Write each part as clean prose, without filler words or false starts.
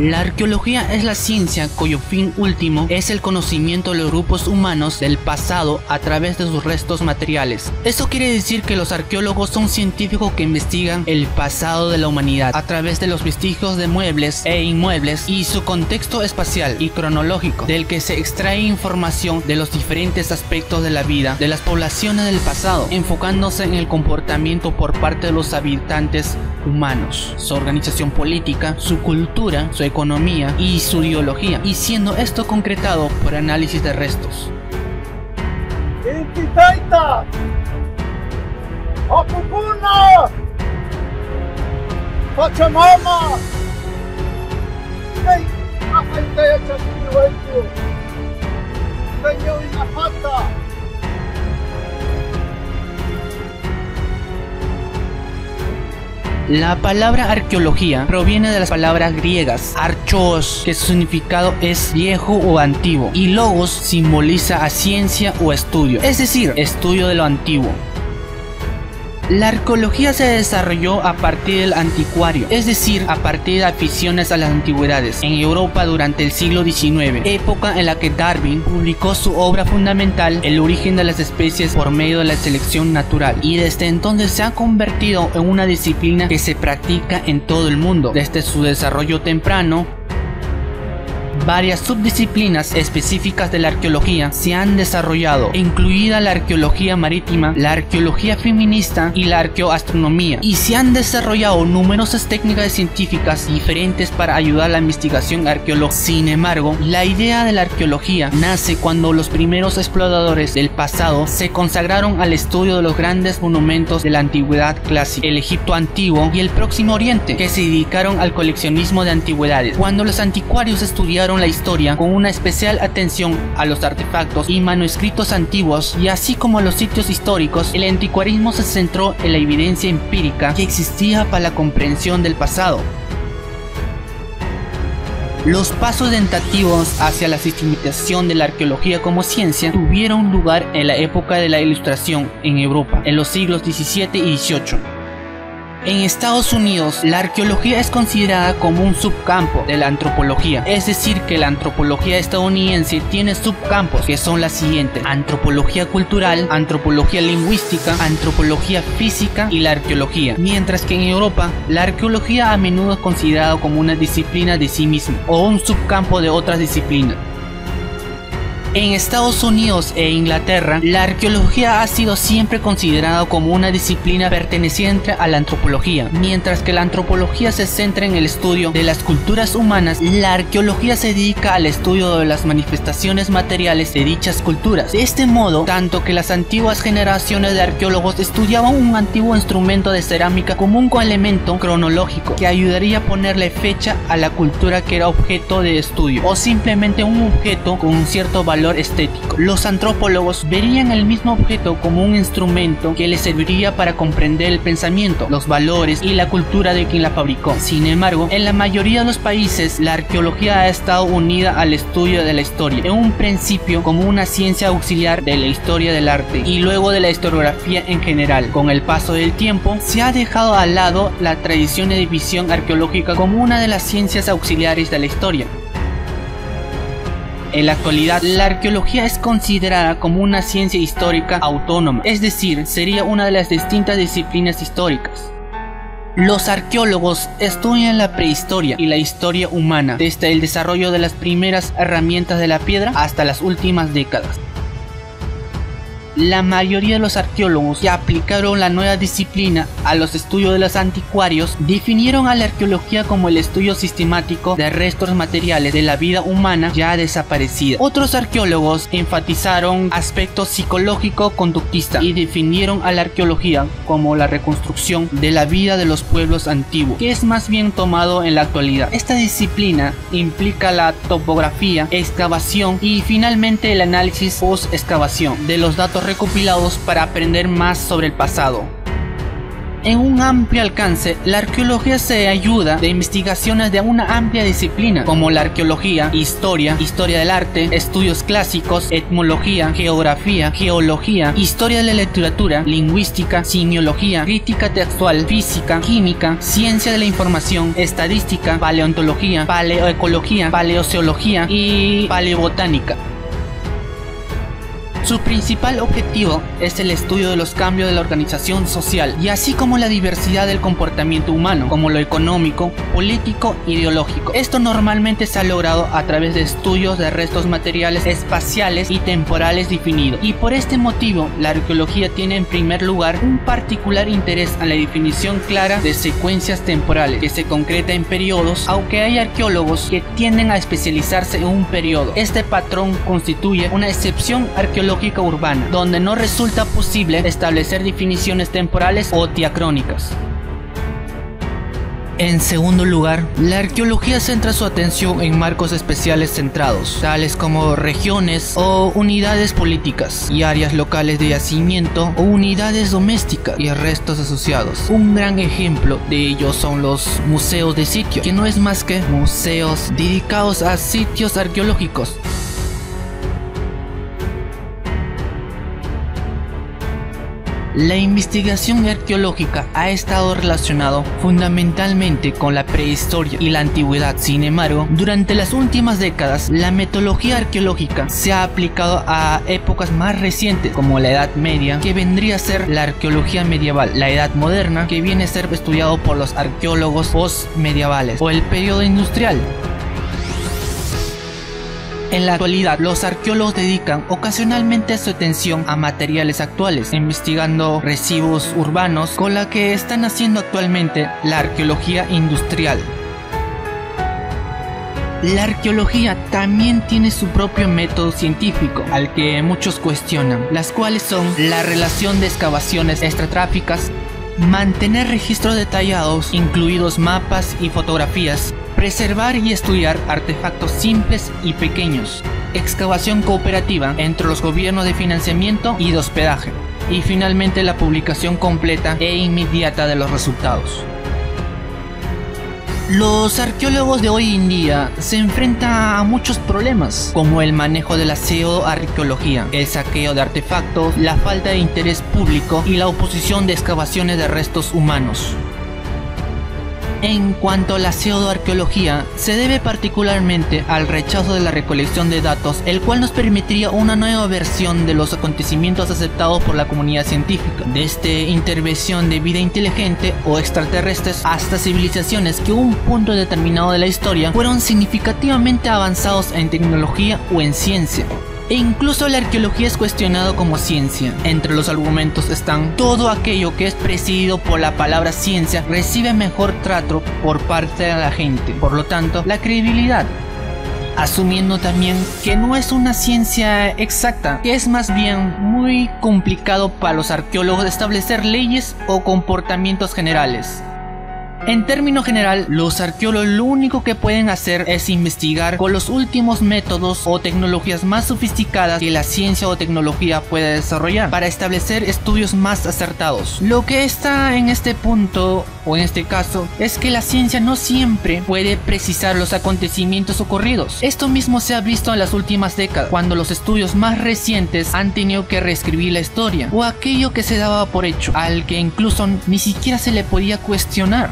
La arqueología es la ciencia cuyo fin último es el conocimiento de los grupos humanos del pasado a través de sus restos materiales. Eso quiere decir que los arqueólogos son científicos que investigan el pasado de la humanidad a través de los vestigios de muebles e inmuebles y su contexto espacial y cronológico, del que se extrae información de los diferentes aspectos de la vida de las poblaciones del pasado, enfocándose en el comportamiento por parte de los habitantes humanos, su organización política, su cultura, su economía y su ideología, y siendo esto concretado por análisis de restos. Intitaita! Apupuna! Pachamama! Hey, afaltea chakinuelku! Señor Inafata! La palabra arqueología proviene de las palabras griegas archos, que su significado es viejo o antiguo, y logos simboliza a ciencia o estudio, es decir, estudio de lo antiguo. La arqueología se desarrolló a partir del anticuario, es decir, a partir de aficiones a las antigüedades, en Europa durante el siglo XIX, época en la que Darwin publicó su obra fundamental, El origen de las especies por medio de la selección natural, y desde entonces se ha convertido en una disciplina que se practica en todo el mundo. Desde su desarrollo temprano, varias subdisciplinas específicas de la arqueología se han desarrollado, incluida la arqueología marítima, la arqueología feminista y la arqueoastronomía, y se han desarrollado numerosas técnicas científicas diferentes para ayudar a la investigación arqueológica. Sin embargo, la idea de la arqueología nace cuando los primeros exploradores del pasado se consagraron al estudio de los grandes monumentos de la antigüedad clásica, el Egipto antiguo y el Próximo Oriente, que se dedicaron al coleccionismo de antigüedades. Cuando los anticuarios estudiaron la historia con una especial atención a los artefactos y manuscritos antiguos y así como a los sitios históricos, el anticuarismo se centró en la evidencia empírica que existía para la comprensión del pasado. Los pasos tentativos hacia la sistematización de la arqueología como ciencia tuvieron lugar en la época de la Ilustración en Europa, en los siglos XVII y XVIII. En Estados Unidos, la arqueología es considerada como un subcampo de la antropología, es decir que la antropología estadounidense tiene subcampos que son las siguientes: antropología cultural, antropología lingüística, antropología física y la arqueología, mientras que en Europa, la arqueología a menudo es considerada como una disciplina de sí misma o un subcampo de otras disciplinas. En Estados Unidos e Inglaterra, la arqueología ha sido siempre considerada como una disciplina perteneciente a la antropología. Mientras que la antropología se centra en el estudio de las culturas humanas, la arqueología se dedica al estudio de las manifestaciones materiales de dichas culturas. De este modo, tanto que las antiguas generaciones de arqueólogos estudiaban un antiguo instrumento de cerámica como un elemento cronológico que ayudaría a ponerle fecha a la cultura que era objeto de estudio, o simplemente un objeto con un cierto valor estético. Los antropólogos verían el mismo objeto como un instrumento que les serviría para comprender el pensamiento, los valores y la cultura de quien la fabricó. Sin embargo, en la mayoría de los países, la arqueología ha estado unida al estudio de la historia, en un principio como una ciencia auxiliar de la historia del arte y luego de la historiografía en general. Con el paso del tiempo, se ha dejado al lado la tradición de división arqueológica como una de las ciencias auxiliares de la historia. En la actualidad, la arqueología es considerada como una ciencia histórica autónoma, es decir, sería una de las distintas disciplinas históricas. Los arqueólogos estudian la prehistoria y la historia humana, desde el desarrollo de las primeras herramientas de la piedra hasta las últimas décadas. La mayoría de los arqueólogos que aplicaron la nueva disciplina a los estudios de los anticuarios definieron a la arqueología como el estudio sistemático de restos materiales de la vida humana ya desaparecida. Otros arqueólogos enfatizaron aspectos psicológico-conductistas y definieron a la arqueología como la reconstrucción de la vida de los pueblos antiguos, que es más bien tomado en la actualidad. Esta disciplina implica la topografía, excavación y finalmente el análisis post-excavación de los datos recopilados para aprender más sobre el pasado. En un amplio alcance, la arqueología se ayuda de investigaciones de una amplia disciplina, como la arqueología, historia, historia del arte, estudios clásicos, etnología, geografía, geología, historia de la literatura, lingüística, semiología, crítica textual, física, química, ciencia de la información, estadística, paleontología, paleoecología, paleozoología y paleobotánica. Su principal objetivo es el estudio de los cambios de la organización social y así como la diversidad del comportamiento humano, como lo económico, político, ideológico. Esto normalmente se ha logrado a través de estudios de restos materiales espaciales y temporales definidos. Y por este motivo, la arqueología tiene en primer lugar un particular interés en la definición clara de secuencias temporales que se concreta en periodos, aunque hay arqueólogos que tienden a especializarse en un periodo. Este patrón constituye una excepción arqueológica urbana, donde no resulta posible establecer definiciones temporales o diacrónicas. En segundo lugar, la arqueología centra su atención en marcos especiales centrados, tales como regiones o unidades políticas y áreas locales de yacimiento o unidades domésticas y restos asociados. Un gran ejemplo de ello son los museos de sitio, que no es más que museos dedicados a sitios arqueológicos. La investigación arqueológica ha estado relacionado fundamentalmente con la prehistoria y la antigüedad. Sin embargo, durante las últimas décadas, la metodología arqueológica se ha aplicado a épocas más recientes, como la Edad Media, que vendría a ser la arqueología medieval, la Edad Moderna, que viene a ser estudiado por los arqueólogos postmedievales, o el periodo industrial. En la actualidad, los arqueólogos dedican ocasionalmente su atención a materiales actuales, investigando residuos urbanos, con la que están haciendo actualmente la arqueología industrial. La arqueología también tiene su propio método científico, al que muchos cuestionan, las cuales son la relación de excavaciones estratigráficas, mantener registros detallados, incluidos mapas y fotografías, preservar y estudiar artefactos simples y pequeños, excavación cooperativa entre los gobiernos de financiamiento y de hospedaje, y finalmente la publicación completa e inmediata de los resultados. Los arqueólogos de hoy en día se enfrentan a muchos problemas, como el manejo de la pseudoarqueología, el saqueo de artefactos, la falta de interés público y la oposición de excavaciones de restos humanos. En cuanto a la pseudoarqueología, se debe particularmente al rechazo de la recolección de datos, el cual nos permitiría una nueva versión de los acontecimientos aceptados por la comunidad científica, desde intervención de vida inteligente o extraterrestres hasta civilizaciones que en un punto determinado de la historia fueron significativamente avanzados en tecnología o en ciencia. E incluso la arqueología es cuestionado como ciencia. Entre los argumentos están: todo aquello que es presidido por la palabra ciencia recibe mejor trato por parte de la gente, por lo tanto, la credibilidad. Asumiendo también que no es una ciencia exacta, que es más bien muy complicado para los arqueólogos establecer leyes o comportamientos generales. En términos general, los arqueólogos lo único que pueden hacer es investigar con los últimos métodos o tecnologías más sofisticadas que la ciencia o tecnología puede desarrollar para establecer estudios más acertados. Lo que está en este punto, o en este caso, es que la ciencia no siempre puede precisar los acontecimientos ocurridos. Esto mismo se ha visto en las últimas décadas, cuando los estudios más recientes han tenido que reescribir la historia, o aquello que se daba por hecho, al que incluso ni siquiera se le podía cuestionar.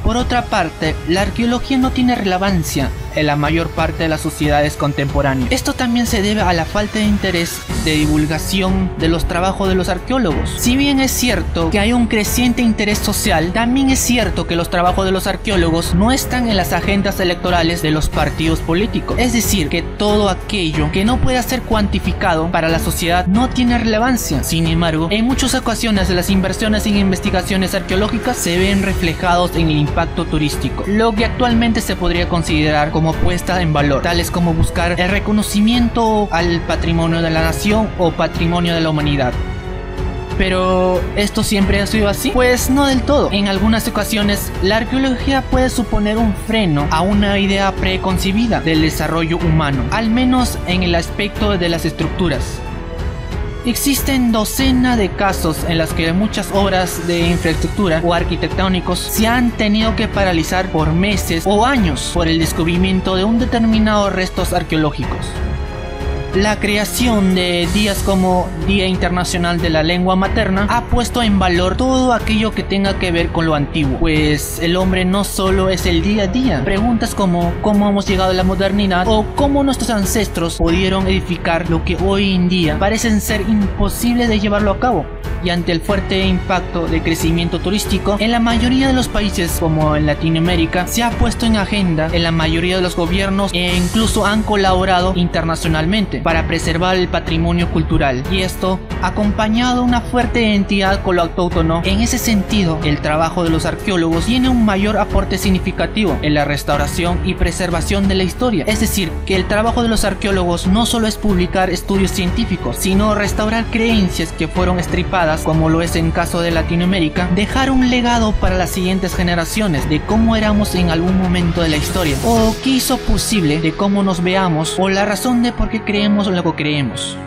Por otra parte, la arqueología no tiene relevancia en la mayor parte de las sociedades contemporáneas. Esto también se debe a la falta de interés de divulgación de los trabajos de los arqueólogos. Si bien es cierto que hay un creciente interés social, también es cierto que los trabajos de los arqueólogos no están en las agendas electorales de los partidos políticos. Es decir, que todo aquello que no pueda ser cuantificado para la sociedad no tiene relevancia. Sin embargo, en muchas ocasiones las inversiones en investigaciones arqueológicas se ven reflejados en el impacto turístico, lo que actualmente se podría considerar como puesta en valor, tales como buscar el reconocimiento al patrimonio de la nación o patrimonio de la humanidad. ¿Pero esto siempre ha sido así? Pues no del todo. En algunas ocasiones, la arqueología puede suponer un freno a una idea preconcebida del desarrollo humano, al menos en el aspecto de las estructuras. Existen docenas de casos en los que muchas obras de infraestructura o arquitectónicos se han tenido que paralizar por meses o años por el descubrimiento de un determinado restos arqueológicos. La creación de días como Día Internacional de la Lengua Materna ha puesto en valor todo aquello que tenga que ver con lo antiguo, pues el hombre no solo es el día a día. Preguntas como cómo hemos llegado a la modernidad o cómo nuestros ancestros pudieron edificar lo que hoy en día parecen ser imposible de llevarlo a cabo. Y ante el fuerte impacto de crecimiento turístico, en la mayoría de los países como en Latinoamérica se ha puesto en agenda en la mayoría de los gobiernos e incluso han colaborado internacionalmente para preservar el patrimonio cultural, y esto acompañado de una fuerte identidad con lo autóctono. En ese sentido, el trabajo de los arqueólogos tiene un mayor aporte significativo en la restauración y preservación de la historia. Es decir, que el trabajo de los arqueólogos no solo es publicar estudios científicos, sino restaurar creencias que fueron estripadas, como lo es en caso de Latinoamérica, dejar un legado para las siguientes generaciones de cómo éramos en algún momento de la historia, o qué hizo posible de cómo nos veamos, o la razón de por qué creemos lo que creemos.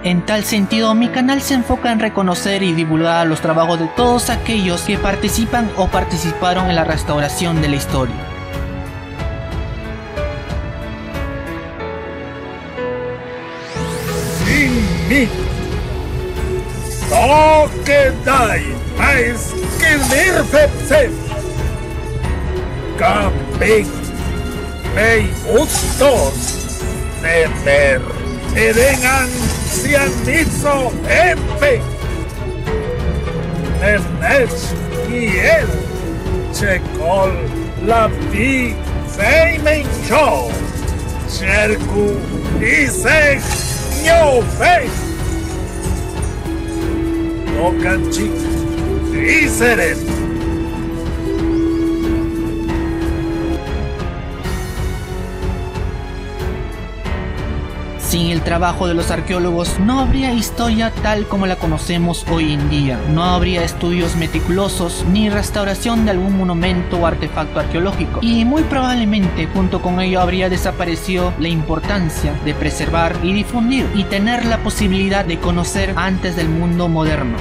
En tal sentido, mi canal se enfoca en reconocer y divulgar los trabajos de todos aquellos que participan o participaron en la restauración de la historia. Sin mí, no quedáis más que nerfepsen. Camping, mei ustos. Nefer, erengan cianizo empe. Ernest y él, checol la vi feimen show. Cherku y se ñofe. Okanchik y seren. Sin el trabajo de los arqueólogos no habría historia tal como la conocemos hoy en día, no habría estudios meticulosos ni restauración de algún monumento o artefacto arqueológico, y muy probablemente junto con ello habría desaparecido la importancia de preservar y difundir y tener la posibilidad de conocer antes del mundo moderno.